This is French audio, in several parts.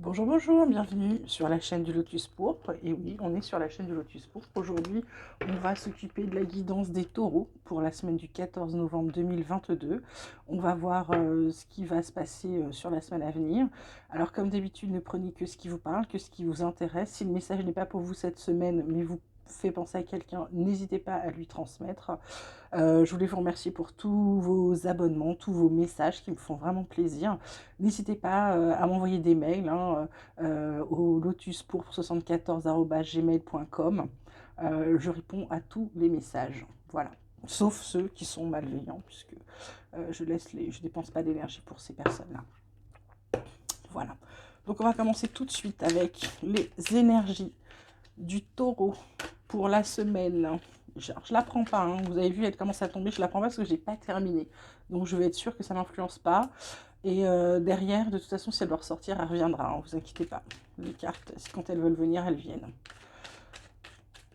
Bonjour, bonjour, bienvenue sur la chaîne du Lotus Pourpre. Et oui, on est sur la chaîne du Lotus Pourpre. Aujourd'hui, on va s'occuper de la guidance des taureaux pour la semaine du 14 novembre 2022. On va voir ce qui va se passer sur la semaine à venir. Alors, comme d'habitude, ne prenez que ce qui vous parle, que ce qui vous intéresse. Si le message n'est pas pour vous cette semaine, mais vous fait penser à quelqu'un, n'hésitez pas à lui transmettre. Je voulais vous remercier pour tous vos abonnements, tous vos messages qui me font vraiment plaisir. N'hésitez pas à m'envoyer des mails au lotuspourpre74@gmail.com. Je réponds à tous les messages. Voilà. Sauf ceux qui sont malveillants, puisque je dépense pas d'énergie pour ces personnes-là. Voilà. Donc on va commencer tout de suite avec les énergies du taureau pour la semaine. Je la prends pas, hein. Vous avez vu, elle commence à tomber. Je la prends pas parce que je n'ai pas terminé. Donc je vais être sûre que ça n'influence pas. Et derrière, de toute façon, si elle doit ressortir, elle reviendra. Hein, vous inquiétez pas. Les cartes, quand elles veulent venir, elles viennent.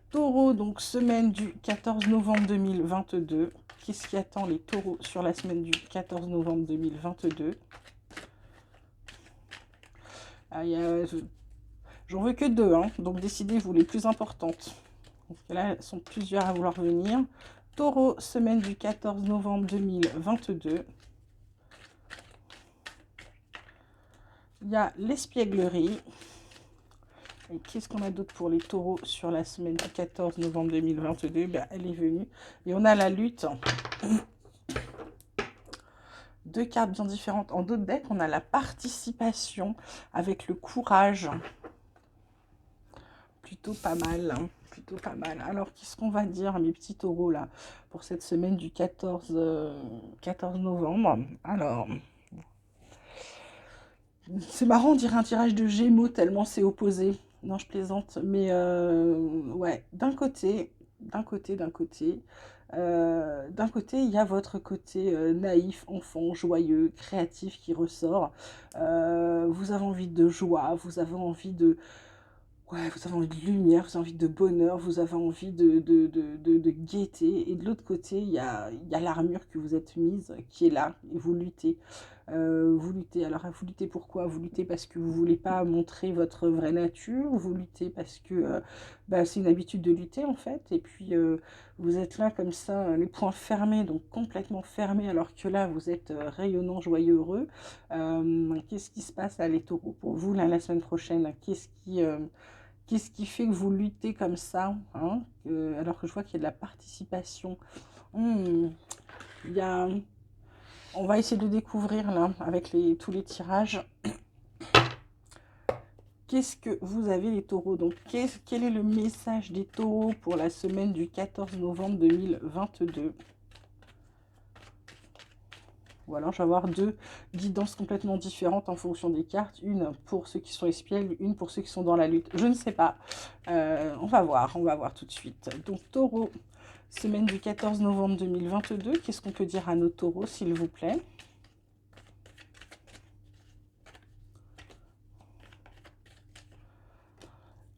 Taureau, donc semaine du 14 novembre 2022. Qu'est-ce qui attend les taureaux sur la semaine du 14 novembre 2022? J'en veux que deux, hein, donc décidez-vous les plus importantes. Parce que là, elles sont plusieurs à vouloir venir. Taureau, semaine du 14 novembre 2022. Il y a l'espièglerie. Et qu'est-ce qu'on a d'autre pour les taureaux sur la semaine du 14 novembre 2022? Ben, elle est venue. Et on a la lutte. Deux cartes bien différentes. En d'autres decks, on a la participation avec le courage. Plutôt pas mal, hein. Plutôt pas mal. Alors, qu'est-ce qu'on va dire à mes petits taureaux là pour cette semaine du 14 novembre? Alors, c'est marrant, on dirait un tirage de Gémeaux tellement c'est opposé. Non, je plaisante, mais ouais, d'un côté, il y a votre côté naïf, enfant, joyeux, créatif qui ressort. Vous avez envie de joie, vous avez envie de, ouais, vous avez envie de lumière, vous avez envie de bonheur, vous avez envie de gaieté. Et de l'autre côté, il y a l'armure que vous êtes mise qui est là, et vous luttez. Vous luttez. Alors, vous luttez pourquoi? Vous luttez parce que vous ne voulez pas montrer votre vraie nature. Vous luttez parce que bah, c'est une habitude de lutter, en fait. Et puis, vous êtes là comme ça, les poings fermés, donc complètement fermés, alors que là, vous êtes rayonnant, joyeux, heureux. Qu'est-ce qui se passe là, les taureaux, pour vous, là, la semaine prochaine? Qu'est-ce qui fait que vous luttez comme ça, hein, alors que je vois qu'il y a de la participation? Hmm, il y a... On va essayer de découvrir là, avec tous les tirages. Qu'est-ce que vous avez les taureaux? Donc, quel est le message des taureaux pour la semaine du 14 novembre 2022? Ou alors, je vais avoir deux guidances complètement différentes en fonction des cartes. Une pour ceux qui sont espiègles, une pour ceux qui sont dans la lutte. Je ne sais pas. On va voir tout de suite. Donc, taureau, semaine du 14 novembre 2022. Qu'est-ce qu'on peut dire à nos taureaux, s'il vous plaît?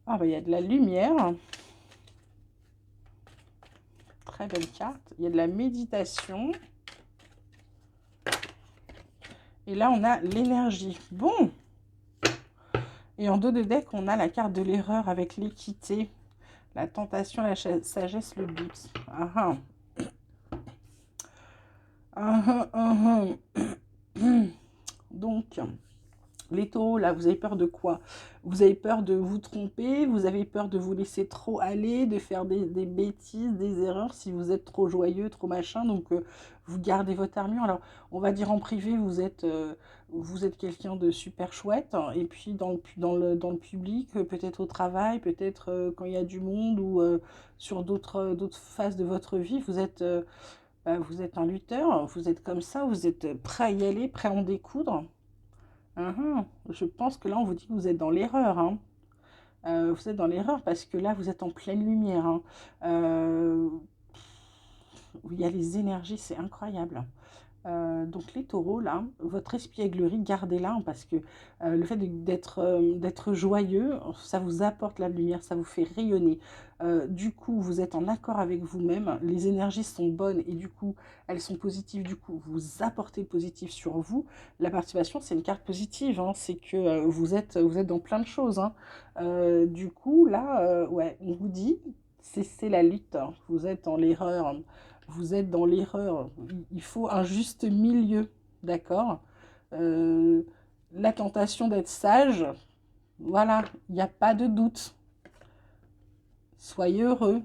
Ah, bah, il y a de la lumière. Très belle carte. Il y a de la méditation. Et là, on a l'énergie. Bon. Et en dos de deck, on a la carte de l'erreur avec l'équité, la tentation, la sagesse, le doute. Ah ah. Ah ah ah. Donc, les taureaux, là, vous avez peur de quoi? Vous avez peur de vous tromper, vous avez peur de vous laisser trop aller, de faire des bêtises, des erreurs si vous êtes trop joyeux, trop machin. Donc, vous gardez votre armure. Alors, on va dire en privé, vous êtes quelqu'un de super chouette. Hein. Et puis, dans le public, peut-être au travail, peut-être quand il y a du monde ou sur d'autres phases de votre vie, vous êtes un lutteur, vous êtes comme ça, vous êtes prêt à y aller, prêt à en découdre. Je pense que là, on vous dit que vous êtes dans l'erreur. Hein. Vous êtes dans l'erreur parce que là, vous êtes en pleine lumière. Hein. Il y a les énergies, c'est incroyable. Donc les taureaux, là, votre espièglerie, gardez-la, hein, parce que le fait d'être joyeux, ça vous apporte la lumière, ça vous fait rayonner. Du coup, vous êtes en accord avec vous-même, les énergies sont bonnes et du coup, elles sont positives. Du coup, vous apportez le positif sur vous. La participation, c'est une carte positive, hein, c'est que vous êtes dans plein de choses, hein. Du coup, là, ouais, on vous dit, cessez la lutte, hein. Vous êtes dans l'erreur. Vous êtes dans l'erreur. Il faut un juste milieu, d'accord. Euh, la tentation d'être sage, voilà, il n'y a pas de doute. Soyez heureux.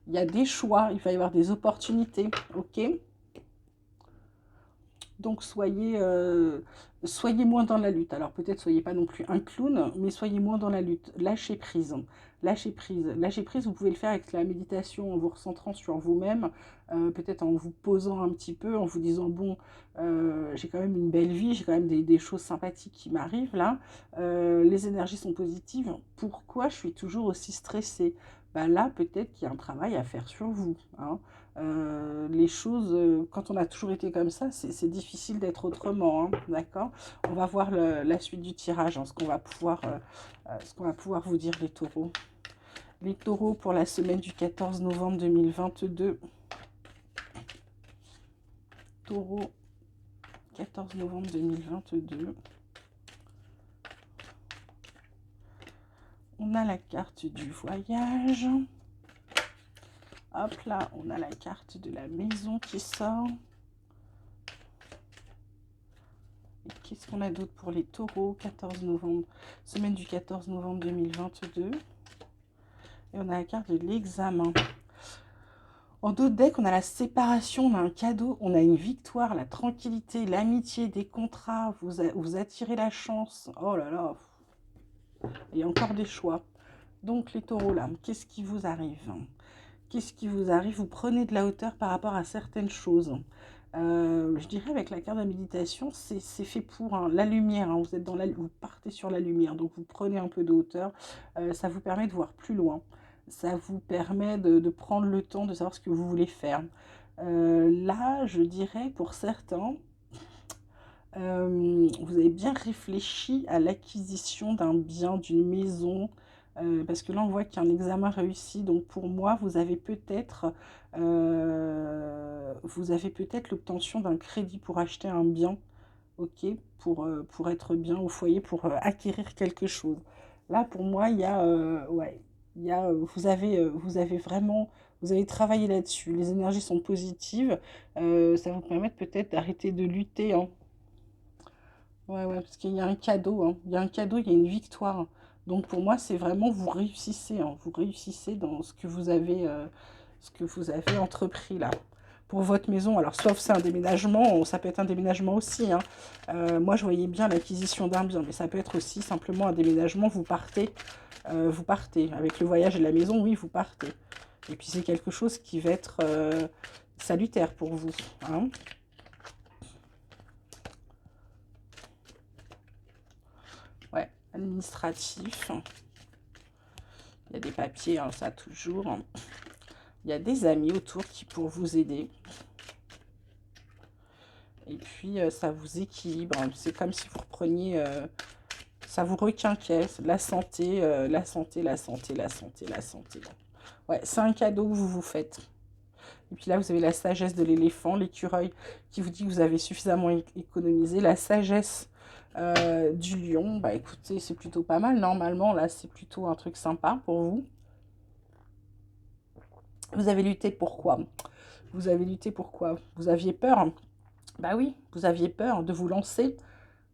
Il y a des choix, il va y avoir des opportunités, ok. Donc soyez moins dans la lutte. Alors peut-être soyez pas non plus un clown, mais soyez moins dans la lutte. Lâchez prise. Lâchez prise. Lâchez prise, vous pouvez le faire avec la méditation en vous recentrant sur vous-même, peut-être en vous posant un petit peu, en vous disant, bon, j'ai quand même une belle vie, j'ai quand même des choses sympathiques qui m'arrivent là. Les énergies sont positives. Pourquoi je suis toujours aussi stressée? Bah là, peut-être qu'il y a un travail à faire sur vous, hein. Les choses, quand on a toujours été comme ça, c'est difficile d'être autrement, hein, d'accord. On va voir la suite du tirage, hein, ce qu'on va pouvoir vous dire, les taureaux. Les taureaux pour la semaine du 14 novembre 2022. Taureau, 14 novembre 2022. On a la carte du voyage. Hop là, on a la carte de la maison qui sort. Qu'est-ce qu'on a d'autre pour les taureaux? 14 novembre, semaine du 14 novembre 2022. Et on a la carte de l'examen. En d'autres decks, on a la séparation, on a un cadeau, on a une victoire, la tranquillité, l'amitié, des contrats, vous attirez la chance. Oh là là, il y a encore des choix. Donc les taureaux là, qu'est-ce qui vous arrive? Qu'est-ce qui vous arrive? Vous prenez de la hauteur par rapport à certaines choses. Je dirais avec la carte de la méditation, c'est fait pour, hein, la lumière, hein. Vous êtes vous partez sur la lumière, donc vous prenez un peu de hauteur. Ça vous permet de voir plus loin. Ça vous permet de prendre le temps de savoir ce que vous voulez faire. Là, je dirais pour certains, vous avez bien réfléchi à l'acquisition d'un bien, d'une maison, parce que là on voit qu'il y a un examen réussi. Donc pour moi, vous avez peut-être l'obtention d'un crédit pour acheter un bien, ok, pour être bien au foyer, pour acquérir quelque chose. Là pour moi, il y a, ouais, vous avez vraiment, vous avez travaillé là-dessus. Les énergies sont positives. Ça va vous permettre peut-être d'arrêter de lutter, hein. Ouais, ouais, parce qu'il y a un cadeau, hein. Il y a un cadeau, il y a une victoire. Donc pour moi, c'est vraiment vous réussissez, hein. Vous réussissez dans ce que vous avez entrepris là. Pour votre maison, alors sauf c'est un déménagement, ça peut être un déménagement aussi, hein. Moi, je voyais bien l'acquisition d'un bien, mais ça peut être aussi simplement un déménagement. Vous partez. Avec le voyage et la maison, oui, vous partez. Et puis c'est quelque chose qui va être salutaire pour vous, hein. Ouais, administratif. Il y a des papiers, hein, ça toujours. Il y a des amis autour qui pourront vous aider. Et puis, ça vous équilibre. C'est comme si vous repreniez... ça vous requinquait. La santé, la santé, la santé, la santé, la santé. Ouais, c'est un cadeau que vous vous faites. Et puis là, vous avez la sagesse de l'éléphant, l'écureuil qui vous dit que vous avez suffisamment économisé. La sagesse du lion, bah écoutez, c'est plutôt pas mal. Normalement, là, c'est plutôt un truc sympa pour vous. Vous avez lutté pourquoi? Vous avez lutté pourquoi? Vous aviez peur? Bah oui, vous aviez peur de vous lancer.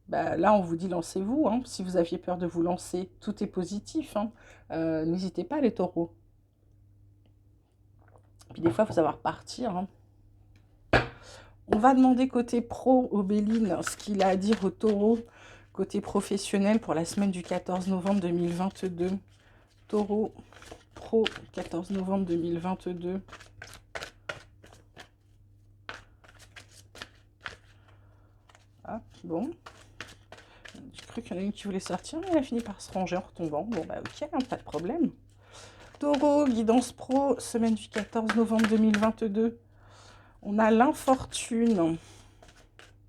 Bah là, on vous dit lancez-vous, hein. Si vous aviez peur de vous lancer, tout est positif, hein. N'hésitez pas, les taureaux. Puis des fois, il faut savoir partir, hein. On va demander côté pro au Béline ce qu'il a à dire au taureau, côté professionnel pour la semaine du 14 novembre 2022. Taureau pro 14 novembre 2022. Ah, bon. J'ai cru qu'il y en a une qui voulait sortir, mais elle a fini par se ranger en retombant. Bon, bah ok, hein, pas de problème. Taureau, guidance pro, semaine du 14 novembre 2022. On a l'infortune.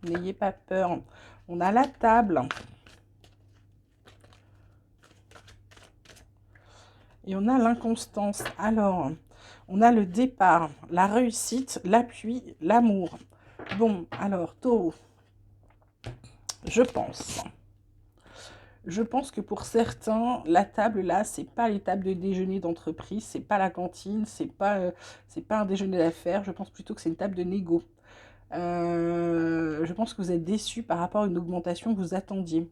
N'ayez pas peur. On a la table. Et on a l'inconstance. Alors, on a le départ, la réussite, l'appui, l'amour. Bon, alors, Taureau, je pense que pour certains, la table là, c'est pas les tables de déjeuner d'entreprise, c'est pas la cantine, c'est pas un déjeuner d'affaires. Je pense plutôt que c'est une table de négo. Je pense que vous êtes déçus par rapport à une augmentation que vous attendiez.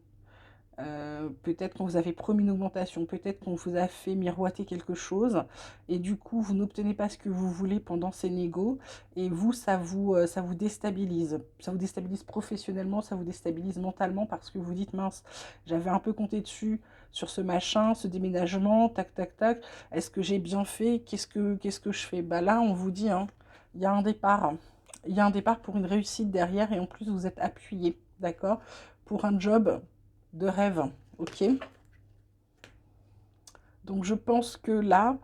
Peut-être qu'on vous avait promis une augmentation, peut-être qu'on vous a fait miroiter quelque chose, et du coup, vous n'obtenez pas ce que vous voulez pendant ces négos, et vous, ça vous déstabilise. Ça vous déstabilise professionnellement, ça vous déstabilise mentalement, parce que vous dites, mince, j'avais un peu compté dessus, sur ce machin, ce déménagement, tac, tac, tac, est-ce que j'ai bien fait? Qu'est-ce que je fais? Bah là, on vous dit, hein, il y a un départ. Il y a un départ pour une réussite derrière, et en plus, vous êtes appuyé, d'accord? Pour un job de rêve, ok? Donc je pense que là,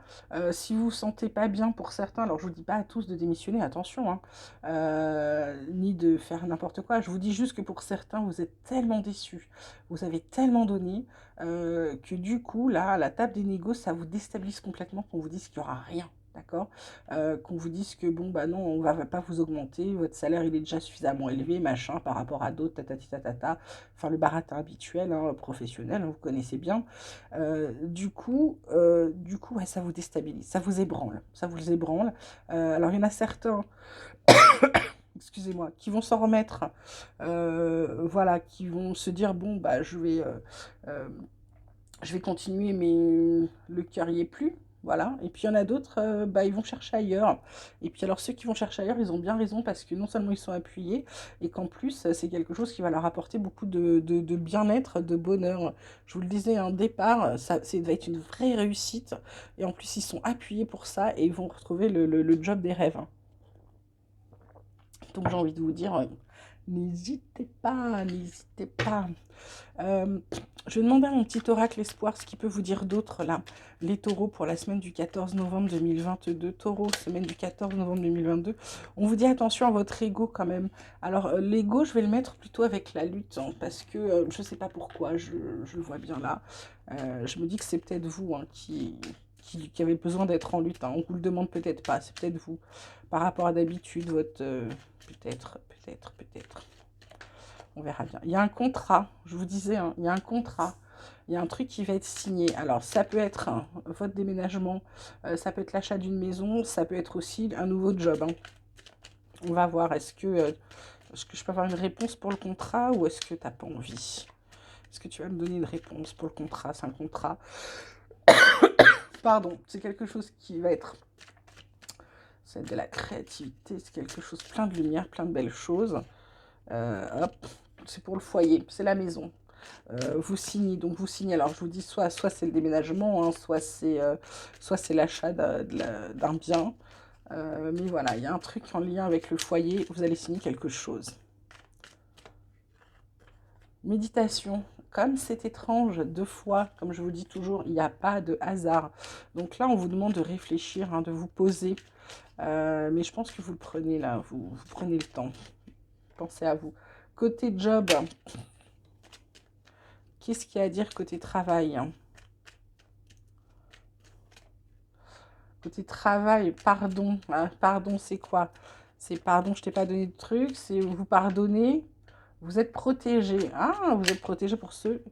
si vous ne vous sentez pas bien pour certains, alors je ne vous dis pas à tous de démissionner, attention, hein, ni de faire n'importe quoi, je vous dis juste que pour certains, vous êtes tellement déçus, vous avez tellement donné, que du coup, là, à la table des négos, ça vous déstabilise complètement qu'on vous dise qu'il n'y aura rien. D'accord? Qu'on vous dise que bon, bah non, on va pas vous augmenter, votre salaire il est déjà suffisamment élevé, machin, par rapport à d'autres, tatati tatata, enfin le baratin habituel, hein, professionnel, hein, vous connaissez bien. Du coup, ouais, ça vous déstabilise, ça vous ébranle. Alors, il y en a certains, excusez-moi, qui vont s'en remettre, voilà, qui vont se dire, bon, bah, euh, je vais continuer, mais le cœur y est plus. Voilà. Et puis il y en a d'autres, bah, ils vont chercher ailleurs. Et puis alors ceux qui vont chercher ailleurs, ils ont bien raison parce que non seulement ils sont appuyés, et qu'en plus c'est quelque chose qui va leur apporter beaucoup de bien-être, de bonheur. Je vous le disais, un départ, ça va être une vraie réussite. Et en plus ils sont appuyés pour ça et ils vont retrouver le job des rêves. Donc j'ai envie de vous dire, n'hésitez pas, n'hésitez pas. Euh, je vais demander à mon petit oracle espoir ce qu'il peut vous dire d'autre là. Les taureaux pour la semaine du 14 novembre 2022. Taureau, semaine du 14 novembre 2022. On vous dit attention à votre ego quand même. Alors l'ego, je vais le mettre plutôt avec la lutte, hein, parce que je ne sais pas pourquoi, je le vois bien là. Je me dis que c'est peut-être vous, hein, qui avez besoin d'être en lutte, hein. On vous le demande peut-être pas, c'est peut-être vous. Par rapport à d'habitude, votre... peut-être. On verra bien. Il y a un contrat, je vous disais, hein, il y a un contrat. Il y a un truc qui va être signé. Alors, ça peut être votre déménagement, ça peut être l'achat d'une maison, ça peut être aussi un nouveau job, hein. On va voir, est-ce que je peux avoir une réponse pour le contrat ou est-ce que tu n'as pas envie? Est-ce que tu vas me donner une réponse pour le contrat? C'est un contrat. Pardon, c'est quelque chose qui va être... C'est de la créativité, c'est quelque chose plein de lumière, plein de belles choses. Hop, c'est pour le foyer, c'est la maison. Vous signez, donc vous signez, alors je vous dis, soit c'est le déménagement, hein, soit c'est l'achat d'un bien. Mais voilà, il y a un truc en lien avec le foyer, vous allez signer quelque chose. Méditation, comme c'est étrange, 2 fois, comme je vous dis toujours, il n'y a pas de hasard. Donc là, on vous demande de réfléchir, hein, de vous poser. Mais je pense que vous le prenez là, vous prenez le temps. Pensez à vous. Côté job, qu'est-ce qu'il y a à dire côté travail? Côté travail, pardon. Pardon, c'est quoi? C'est pardon, je t'ai pas donné de truc. C'est vous pardonnez. Vous êtes protégé. Ah, vous êtes protégé pour ceux.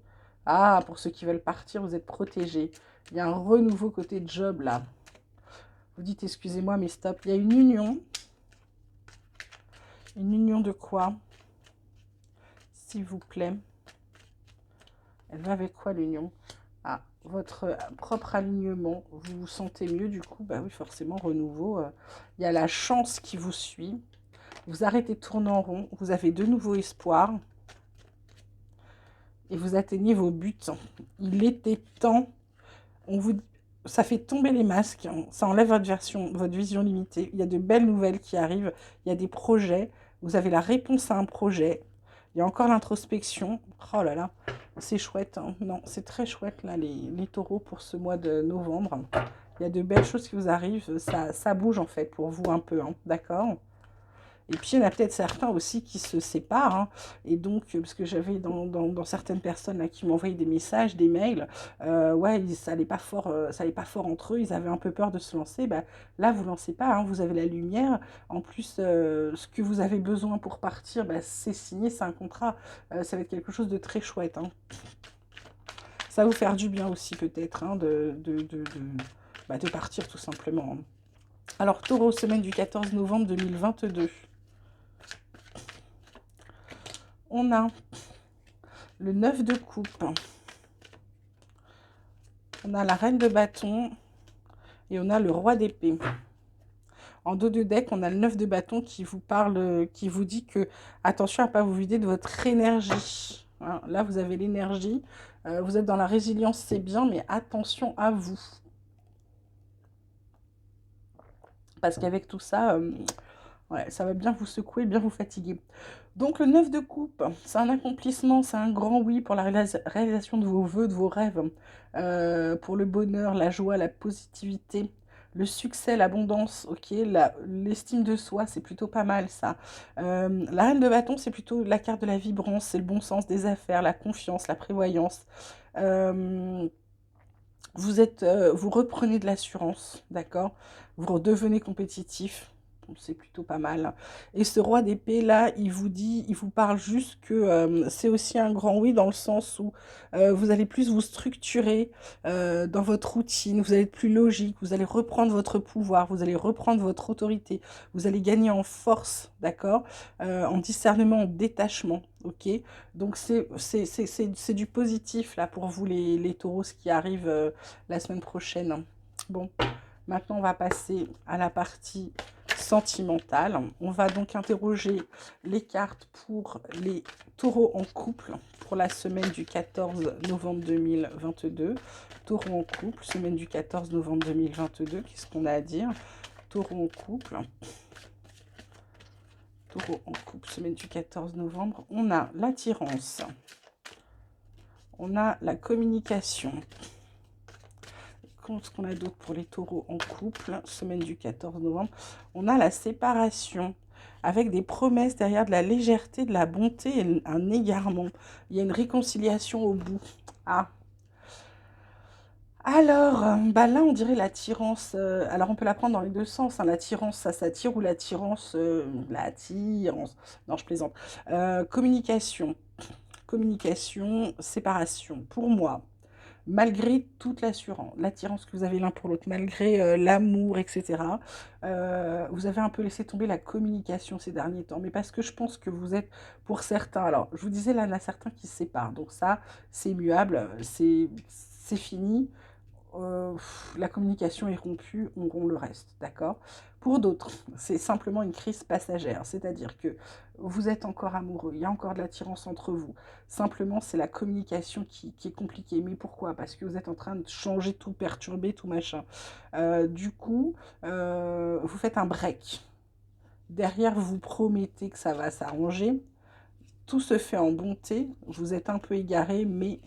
Ah, pour ceux qui veulent partir, vous êtes protégé. Il y a un renouveau côté job là. Vous dites excusez-moi, mais stop. Il y a une union. Une union de quoi? S'il vous plaît. Elle va avec quoi l'union? Ah, votre propre alignement, vous vous sentez mieux du coup, bah oui, forcément, renouveau. Il y a la chance qui vous suit. Vous arrêtez de tourner en rond, vous avez de nouveaux espoirs et vous atteignez vos buts. Il était temps, ça fait tomber les masques, hein. Ça enlève votre vision limitée. Il y a de belles nouvelles qui arrivent, il y a des projets, vous avez la réponse à un projet. Il y a encore l'introspection. Oh là là, c'est chouette, hein. Non, c'est très chouette là, les taureaux pour ce mois de novembre. Il y a de belles choses qui vous arrivent. Ça bouge en fait pour vous un peu, hein. D'accord? Et puis, il y en a peut-être certains aussi qui se séparent, hein. Et donc, parce que j'avais dans certaines personnes là, qui m'envoyaient des messages, des mails, ouais, ça allait pas fort, ça allait pas fort entre eux, ils avaient un peu peur de se lancer. Bah, là, vous lancez pas, hein, vous avez la lumière. En plus, ce que vous avez besoin pour partir, bah, c'est signé, c'est un contrat. Ça va être quelque chose de très chouette, hein. Ça va vous faire du bien aussi peut-être, hein, bah, de partir tout simplement, hein. Alors, Taureau, semaine du 14 novembre 2022. On a le 9 de coupe. On a la reine de bâton. Et on a le roi d'épée. En dos de deck, on a le 9 de bâton qui vous parle, qui vous dit que attention à ne pas vous vider de votre énergie. Hein, là, vous avez l'énergie. Vous êtes dans la résilience, c'est bien, mais attention à vous. Parce qu'avec tout ça, ouais, ça va bien vous secouer, bien vous fatiguer. Donc le 9 de coupe, c'est un accomplissement, c'est un grand oui pour la réalisation de vos vœux, de vos rêves, pour le bonheur, la joie, la positivité, le succès, l'abondance, ok, l'estime de soi, c'est plutôt pas mal ça. La reine de bâton, c'est plutôt la carte de la vibrance, c'est le bon sens des affaires, la confiance, la prévoyance. Vous reprenez de l'assurance, d'accord? Vous redevenez compétitif. C'est plutôt pas mal. Et ce roi d'épée là, il vous parle juste que c'est aussi un grand oui dans le sens où vous allez plus vous structurer dans votre routine, vous allez être plus logique, vous allez reprendre votre pouvoir, vous allez reprendre votre autorité, vous allez gagner en force, d'accord? En discernement, en détachement, ok? Donc c'est du positif là pour vous les taureaux, ce qui arrive la semaine prochaine. Bon, maintenant on va passer à la partie sentimentale. On va donc interroger les cartes pour les taureaux en couple pour la semaine du 14 novembre 2022. Taureau en couple, semaine du 14 novembre 2022. Qu'est-ce qu'on a à dire? Taureau en couple. Taureau en couple, semaine du 14 novembre. On a l'attirance. On a la communication. Ce qu'on a d'autre pour les taureaux en couple, semaine du 14 novembre, on a la séparation avec des promesses derrière, de la légèreté, de la bonté et un égarement. Il y a une réconciliation au bout. Ah. Alors, bah là, on dirait l'attirance. Alors, on peut la prendre dans les deux sens, hein. L'attirance, ça s'attire, ou l'attirance, l'attirance. Non, je plaisante. Communication. Communication, séparation. Pour moi, malgré toute l'attirance que vous avez l'un pour l'autre, malgré l'amour, etc., vous avez un peu laissé tomber la communication ces derniers temps. Mais parce que je pense que vous êtes, pour certains, alors je vous disais, là, il y en a certains qui se séparent. Donc ça, c'est immuable, c'est fini. La communication est rompue, on rompt le reste, d'accord? Pour d'autres, c'est simplement une crise passagère, c'est-à-dire que vous êtes encore amoureux, il y a encore de l'attirance entre vous. Simplement, c'est la communication qui est compliquée. Mais pourquoi? Parce que vous êtes en train de changer tout, perturber tout, machin. Du coup, vous faites un break. Derrière, vous promettez que ça va s'arranger. Tout se fait en bonté. Vous êtes un peu égaré, mais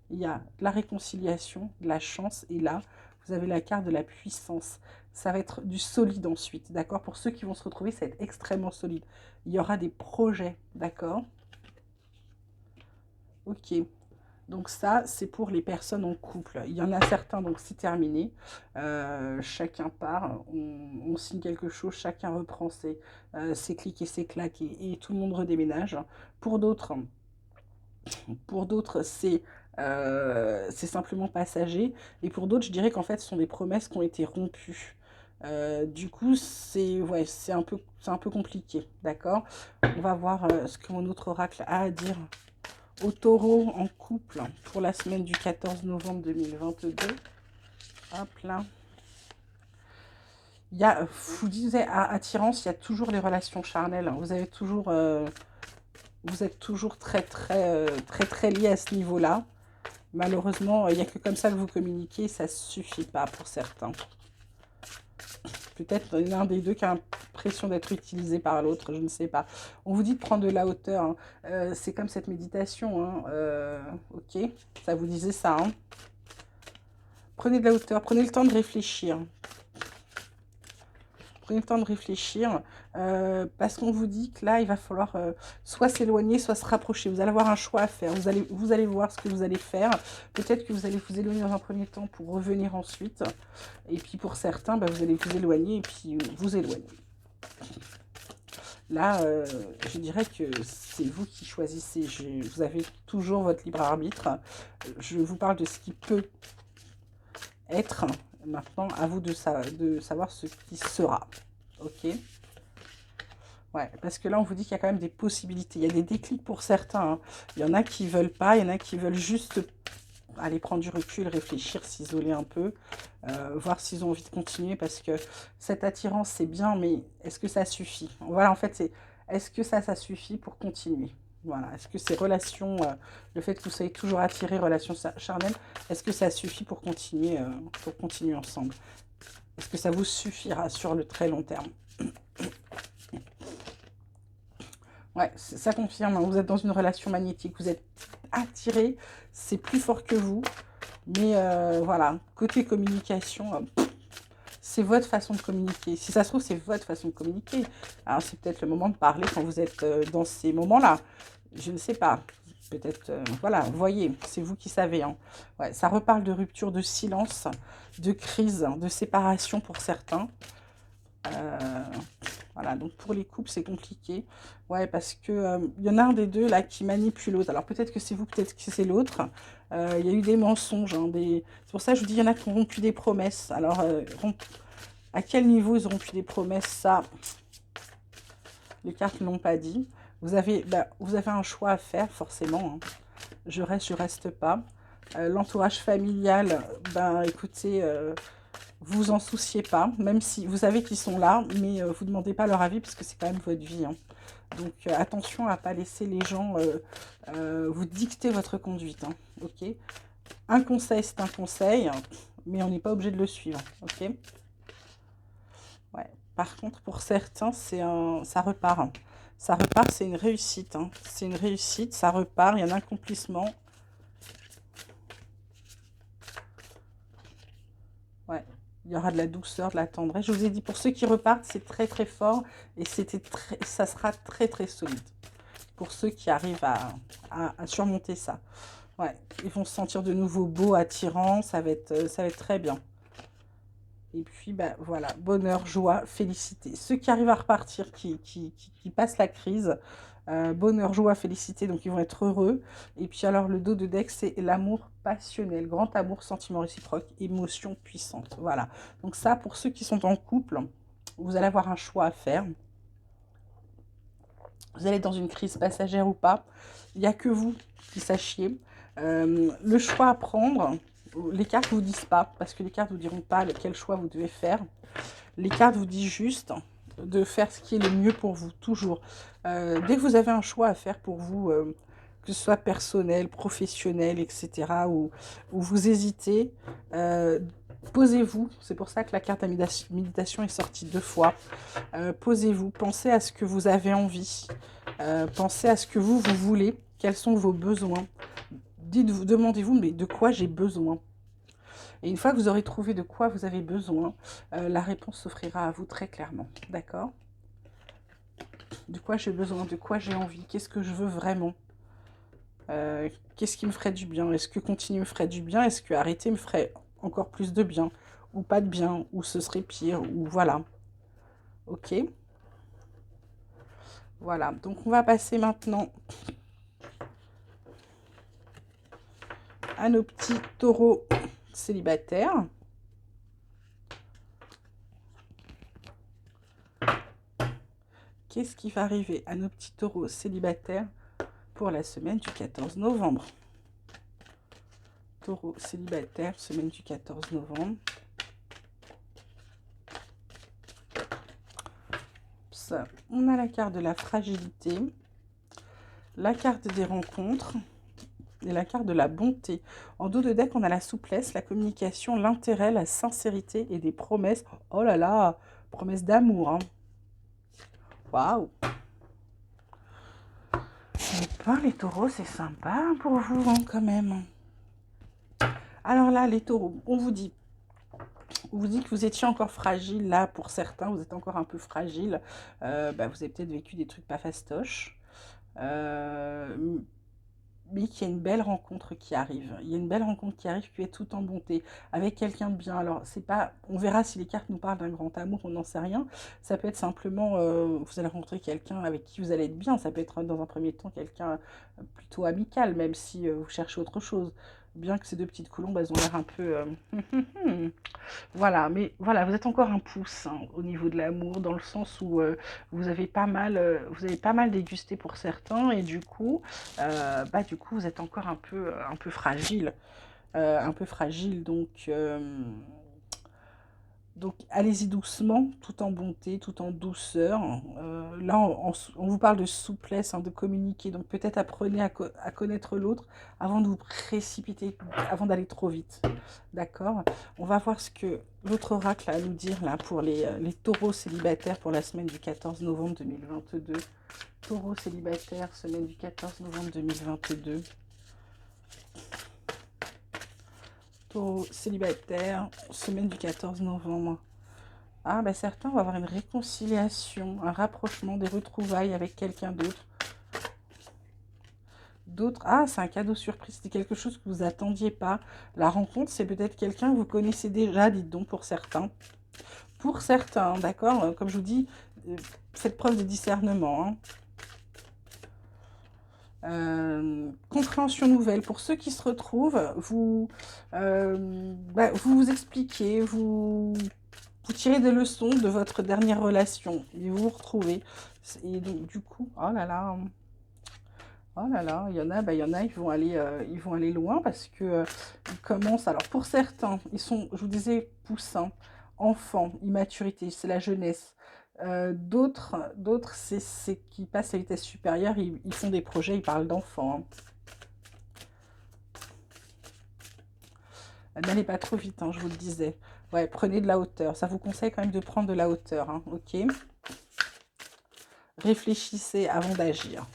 il y a de la réconciliation, de la chance, et là, vous avez la carte de la puissance. Ça va être du solide ensuite, d'accord? Pour ceux qui vont se retrouver, ça va être extrêmement solide. Il y aura des projets, d'accord? Ok. Donc ça, c'est pour les personnes en couple. Il y en a certains, donc c'est terminé. Chacun part, on signe quelque chose, chacun reprend ses clics et ses claques, et tout le monde redéménage. Pour d'autres, c'est simplement passager. Et pour d'autres, je dirais qu'en fait, ce sont des promesses qui ont été rompues. Du coup, ouais, c'est un peu compliqué, d'accord? On va voir ce que mon autre oracle a à dire au taureau en couple pour la semaine du 14 novembre 2022. Hop là. Je vous disais, à attirance, il y a toujours les relations charnelles. Vous êtes toujours très liés à ce niveau-là. Malheureusement, il n'y a que comme ça que vous communiquez, ça ne suffit pas pour certains. Peut-être l'un des deux qui a l'impression d'être utilisé par l'autre, je ne sais pas. On vous dit de prendre de la hauteur, hein. C'est comme cette méditation, hein. Ok, ça vous disait ça, hein. Prenez de la hauteur, prenez le temps de réfléchir. Prenez le temps de réfléchir, parce qu'on vous dit que là, il va falloir soit s'éloigner, soit se rapprocher. Vous allez avoir un choix à faire. Vous allez voir ce que vous allez faire. Peut-être que vous allez vous éloigner dans un premier temps pour revenir ensuite. Et puis pour certains, bah, vous allez vous éloigner et puis vous éloigner. Là, je dirais que c'est vous qui choisissez. Vous avez toujours votre libre arbitre. Je vous parle de ce qui peut être. Maintenant, à vous de savoir ce qui sera. Ok? Ouais, parce que là, on vous dit qu'il y a quand même des possibilités. Il y a des déclics pour certains, hein. Il y en a qui veulent pas, il y en a qui veulent juste aller prendre du recul, réfléchir, s'isoler un peu, voir s'ils ont envie de continuer, parce que cette attirance, c'est bien, mais est-ce que ça suffit? Voilà, en fait, c'est est-ce que ça suffit pour continuer? Voilà, est-ce que ces relations, le fait que vous soyez toujours attiré, relations charnelles, est-ce que ça suffit pour continuer ensemble? Est-ce que ça vous suffira sur le très long terme? Ouais, ça confirme, hein, vous êtes dans une relation magnétique, vous êtes attiré, c'est plus fort que vous, mais voilà, côté communication, c'est votre façon de communiquer. Si ça se trouve, c'est votre façon de communiquer. Alors, c'est peut-être le moment de parler quand vous êtes dans ces moments-là. Je ne sais pas. Peut-être, voilà, voyez, c'est vous qui savez, hein. Ouais, ça reparle de rupture, de silence, de crise, de séparation pour certains. Voilà, donc pour les couples, c'est compliqué. Ouais, parce que y en a un des deux là qui manipule l'autre. Alors peut-être que c'est vous, peut-être que c'est l'autre. Il y a eu des mensonges, hein, c'est pour ça que je vous dis, il y en a qui ont rompu des promesses. Alors, à quel niveau ils ont rompu des promesses? Ça, les cartes ne l'ont pas dit. Vous avez un choix à faire, forcément, hein. Je reste pas. L'entourage familial, ben écoutez, vous en souciez pas, même si vous savez qu'ils sont là, mais vous ne demandez pas leur avis parce que c'est quand même votre vie, hein. Donc attention à ne pas laisser les gens vous dicter votre conduite, hein, ok? Un conseil, c'est un conseil, mais on n'est pas obligé de le suivre, ok? Ouais. Par contre, pour certains, ça repart, hein. Ça repart, c'est une réussite, hein. C'est une réussite, ça repart, il y a un accomplissement. Ouais. Il y aura de la douceur, de la tendresse. Je vous ai dit, pour ceux qui repartent, c'est très très fort et ça sera très très solide. Pour ceux qui arrivent à surmonter ça. Ouais, ils vont se sentir de nouveau beaux, attirants, ça va être très bien. Et puis, bah, voilà, bonheur, joie, félicité. Ceux qui arrivent à repartir, qui passent la crise, bonheur, joie, félicité, donc ils vont être heureux. Et puis alors, le dos de deck, c'est l'amour passionnel, grand amour, sentiment réciproque, émotion puissante. Voilà, donc ça, pour ceux qui sont en couple, vous allez avoir un choix à faire. Vous allez être dans une crise passagère ou pas, il n'y a que vous qui sachiez. Le choix à prendre, les cartes ne vous disent pas, parce que les cartes ne vous diront pas quel choix vous devez faire. Les cartes vous disent juste de faire ce qui est le mieux pour vous, toujours. Dès que vous avez un choix à faire pour vous, que ce soit personnel, professionnel, etc., ou vous hésitez, posez-vous. C'est pour ça que la carte à méditation est sortie 2 fois. Posez-vous, pensez à ce que vous avez envie, pensez à ce que vous voulez, quels sont vos besoins. Dites-vous, demandez-vous, mais de quoi j'ai besoin? Et une fois que vous aurez trouvé de quoi vous avez besoin, la réponse s'offrira à vous très clairement. D'accord? De quoi j'ai besoin? De quoi j'ai envie? Qu'est-ce que je veux vraiment? Qu'est-ce qui me ferait du bien? Est-ce que continuer me ferait du bien? Est-ce que arrêter me ferait encore plus de bien? Ou pas de bien? Ou ce serait pire? Ou voilà. Ok? Voilà. Donc on va passer maintenant à nos petits taureaux célibataires. Qu'est-ce qui va arriver à nos petits taureaux célibataires pour la semaine du 14 novembre? Taureau célibataire, semaine du 14 novembre. Ça, on a la carte de la fragilité, la carte des rencontres et la carte de la bonté. En dos de deck, on a la souplesse, la communication, l'intérêt, la sincérité et des promesses. Oh là là, promesses d'amour, hein. Waouh! Les taureaux, c'est sympa pour vous, hein, quand même. Alors là, les taureaux, on vous dit, On vous dit que vous étiez encore fragile, là, pour certains, vous êtes encore un peu fragile. Vous avez peut-être vécu des trucs pas fastoches. Euh, mais qu'il y a une belle rencontre qui arrive. Il y a une belle rencontre qui arrive qui est tout en bonté, avec quelqu'un de bien. Alors, c'est pas, on verra si les cartes nous parlent d'un grand amour, on n'en sait rien. Ça peut être simplement, vous allez rencontrer quelqu'un avec qui vous allez être bien. Ça peut être dans un premier temps quelqu'un plutôt amical, même si vous cherchez autre chose. Bien que ces deux petites colombes, elles ont l'air un peu... Voilà, mais voilà, vous êtes encore un pouce hein, au niveau de l'amour, dans le sens où vous avez pas mal dégusté pour certains, et du coup, vous êtes encore un peu fragile, donc allez-y doucement, tout en bonté, tout en douceur. Là, on vous parle de souplesse, hein, de communiquer. Donc peut-être apprenez à connaître l'autre avant de vous précipiter, avant d'aller trop vite. D'accord? On va voir ce que l'autre oracle a à nous dire là pour les taureaux célibataires pour la semaine du 14 novembre 2022. Taureaux célibataires, semaine du 14 novembre 2022. Taureaux célibataires, semaine du 14 novembre. Ah, ben certains vont avoir une réconciliation, un rapprochement, des retrouvailles avec quelqu'un d'autre. D'autres, ah, c'est un cadeau surprise, c'est quelque chose que vous attendiez pas. La rencontre, c'est peut-être quelqu'un que vous connaissez déjà, dites donc, pour certains. Pour certains, d'accord? Comme je vous dis, faites preuve de discernement. Hein. Compréhension nouvelle. Pour ceux qui se retrouvent, vous vous expliquez, vous tirez des leçons de votre dernière relation et vous vous retrouvez. Et donc, du coup, oh là là, il y en a, ils vont aller loin parce que ils commencent. Alors, pour certains, ils sont, je vous disais, poussins, enfants, immaturité, c'est la jeunesse. D'autres, c'est qui passent à vitesse supérieure, ils font des projets, ils parlent d'enfants. Hein. N'allez pas trop vite, hein, je vous le disais. Ouais, prenez de la hauteur. Ça vous conseille quand même de prendre de la hauteur, hein, ok? Réfléchissez avant d'agir.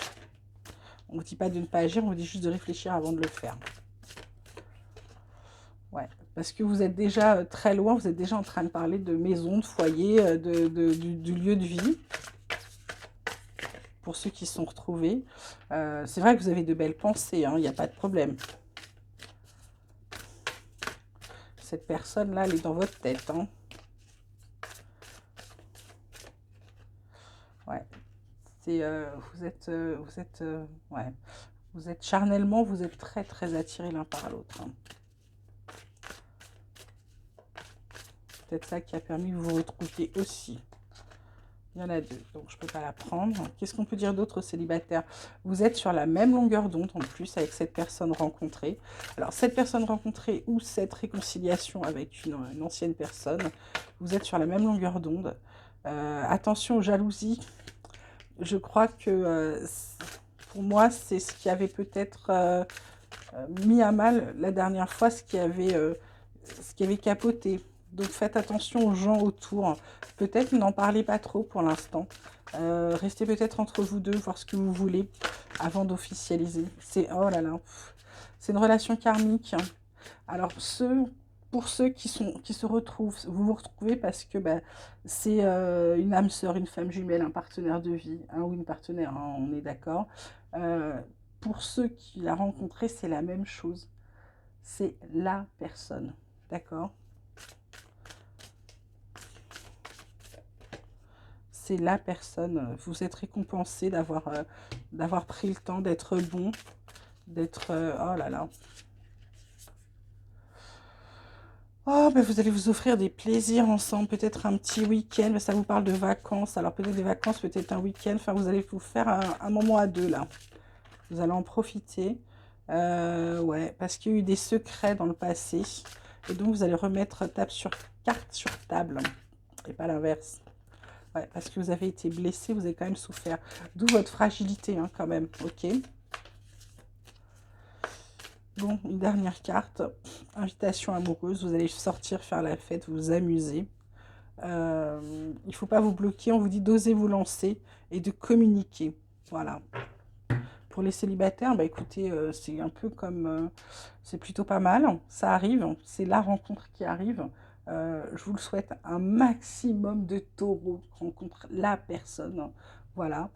On ne vous dit pas de ne pas agir, on vous dit juste de réfléchir avant de le faire. Ouais, parce que vous êtes déjà très loin, vous êtes déjà en train de parler de maison, de foyer, du lieu de vie. Pour ceux qui se sont retrouvés. C'est vrai que vous avez de belles pensées, il n'y a pas de problème. Cette personne-là, elle est dans votre tête. Hein. Ouais. Ouais. Vous êtes charnellement, vous êtes très très attirés l'un par l'autre. Hein. Peut-être ça qui a permis que vous vous retrouviez aussi. Il y en a deux, donc je ne peux pas la prendre. Qu'est-ce qu'on peut dire d'autre aux célibataires? Vous êtes sur la même longueur d'onde en plus avec cette personne rencontrée. Alors cette personne rencontrée ou cette réconciliation avec une ancienne personne, vous êtes sur la même longueur d'onde. Attention aux jalousies. Je crois que pour moi c'est ce qui avait peut-être mis à mal la dernière fois, ce qui avait capoté. Donc faites attention aux gens autour. Peut-être n'en parlez pas trop pour l'instant. Restez peut-être entre vous deux, voir ce que vous voulez avant d'officialiser. Oh là là, c'est une relation karmique. Alors pour ceux qui se retrouvent, vous vous retrouvez parce que c'est une âme sœur, une femme jumelle, un partenaire de vie, ou une partenaire, hein, on est d'accord. Pour ceux qui la rencontré, c'est la même chose. C'est la personne, d'accord? C'est la personne. Vous êtes récompensé d'avoir pris le temps d'être bon, d'être... oh là là. Oh, ben vous allez vous offrir des plaisirs ensemble, peut-être un petit week-end, ça vous parle de vacances, alors peut-être des vacances, peut-être un week-end, enfin vous allez vous faire un moment à deux là. Vous allez en profiter, ouais, parce qu'il y a eu des secrets dans le passé, et donc vous allez remettre carte sur table, et pas l'inverse. Ouais, parce que vous avez été blessé, vous avez quand même souffert. D'où votre fragilité, hein, quand même, ok. Bon, une dernière carte. Invitation amoureuse, vous allez sortir, faire la fête, vous amuser. Il ne faut pas vous bloquer, on vous dit d'oser vous lancer et de communiquer. Voilà. Pour les célibataires, bah écoutez, c'est un peu comme... c'est plutôt pas mal, ça arrive, c'est la rencontre qui arrive. Je vous le souhaite, un maximum de taureaux rencontrent la personne. Voilà.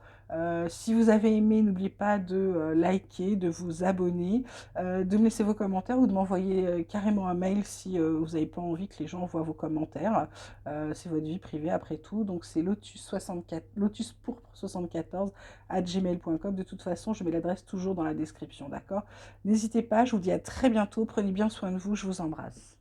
Si vous avez aimé, n'oubliez pas de liker, de vous abonner, de me laisser vos commentaires ou de m'envoyer carrément un mail si vous n'avez pas envie que les gens voient vos commentaires. C'est votre vie privée après tout. Donc c'est lotus64, lotusporpre74@gmail.com. De toute façon, je mets l'adresse toujours dans la description, d'accord? N'hésitez pas, je vous dis à très bientôt. Prenez bien soin de vous, je vous embrasse.